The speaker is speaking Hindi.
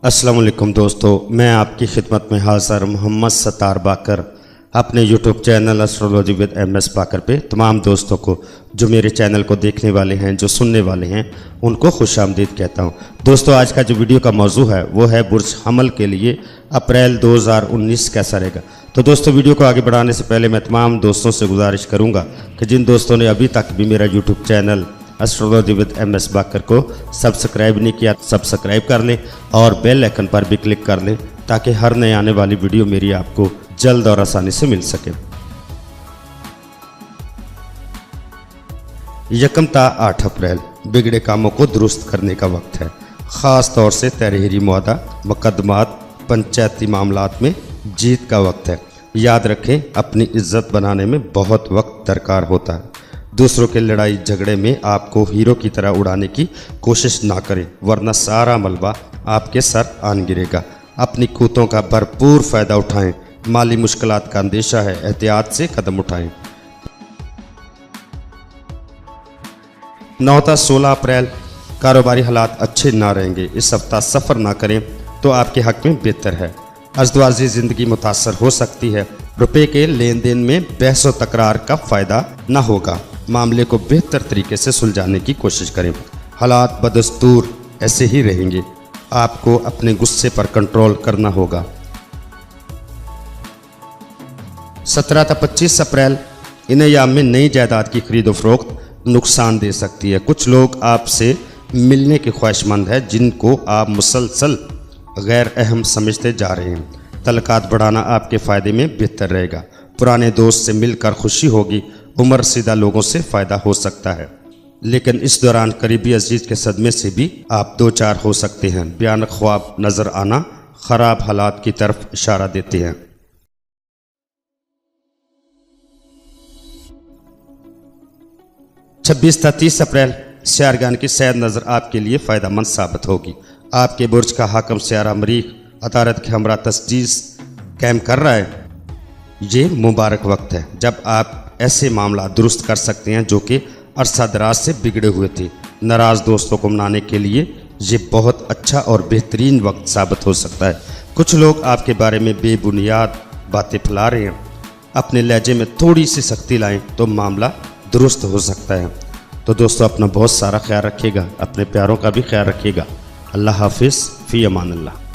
अस्सलाम वालेकुम दोस्तों, मैं आपकी खिदमत में हाज़िर मोहम्मद सत्तार बाकर अपने YouTube channel astrology with MS बाकर पे तमाम दोस्तों को जो मेरे चैनल को देखने वाले हैं, जो सुनने वाले हैं, उनको खुशामदीद कहता हूं। दोस्तों, आज का जो वीडियो का मौजू है वो है बुर्ज हमल के लिए अप्रैल 2019 कैसा रहेगा। तो दोस्तों, वीडियो को आगे बढ़ाने से पहले मैं तमाम दोस्तों से गुजारिश करूँगा कि जिन दोस्तों ने अभी तक भी मेरा YouTube channel astrology with MS बाकर को सब्सक्राइब नहीं किया, सब्सक्राइब कर लें और बेल आइकन पर भी क्लिक कर लें ताकि हर नए आने वाली वीडियो मेरी आपको जल्द और आसानी से मिल सके। यकम ता 8 अप्रैल बिगड़े कामों को दुरुस्त करने का वक्त है। ख़ास तौर से तहरीरी मुआहदा, मुकदमात, पंचायती मामलात में जीत का वक्त है। याद रखें, अपनी इज्जत बनाने में बहुत वक्त दरकार होता है। दूसरों के लड़ाई झगड़े में आपको हीरो की तरह उड़ाने की कोशिश ना करें, वरना सारा मलबा आपके सर आन गिरेगा। अपनी खूंतों का भरपूर फ़ायदा उठाएं। माली मुश्किलात का अंदेशा है, एहतियात से कदम उठाएं। 9 ता 16 अप्रैल कारोबारी हालात अच्छे ना रहेंगे। इस हफ्ता सफ़र ना करें तो आपके हक में बेहतर है। अज़दवाजी ज़िंदगी मुतासर हो सकती है। रुपए के लेन देन में बहस व तकरार का फ़ायदा ना होगा। मामले को बेहतर तरीके से सुलझाने की कोशिश करें। हालात बदस्तूर ऐसे ही रहेंगे। आपको अपने गुस्से पर कंट्रोल करना होगा। 17 ता 25 अप्रैल इन अय्याम में नई जायदाद की खरीदो फरोख्त नुकसान दे सकती है। कुछ लोग आपसे मिलने के ख्वाहिशमंद हैं जिनको आप मुसलसल गैर अहम समझते जा रहे हैं। तल्लुकात बढ़ाना आपके फ़ायदे में बेहतर रहेगा। पुराने दोस्त से मिलकर खुशी होगी। उम्र सीधा लोगों से फ़ायदा हो सकता है, लेकिन इस दौरान करीबी अजीज के सदमे से भी आप दो चार हो सकते हैं। बयान ख्वाब नज़र आना ख़राब हालात की तरफ इशारा देते हैं। 26 ता 30 अप्रैल सयारगान की सैर नज़र आपके लिए फ़ायदामंद साबित होगी। आपके बुर्ज का हाकम सयारा मरीख अतारत के हमरा तस्दीस कैम कर रहा है। ये मुबारक वक्त है जब आप ऐसे मामला दुरुस्त कर सकते हैं जो कि अरसा दराज से बिगड़े हुए थे। नाराज़ दोस्तों को मनाने के लिए ये बहुत अच्छा और बेहतरीन वक्त साबित हो सकता है। कुछ लोग आपके बारे में बेबुनियाद बातें फैला रहे हैं। अपने लहजे में थोड़ी सी सख्ती लाएं तो मामला दुरुस्त हो सकता है। तो दोस्तों, अपना बहुत सारा ख्याल रखिएगा, अपने प्यारों का भी ख्याल रखिएगा। अल्लाह हाफिज़, फ़ी अमान अल्लाह।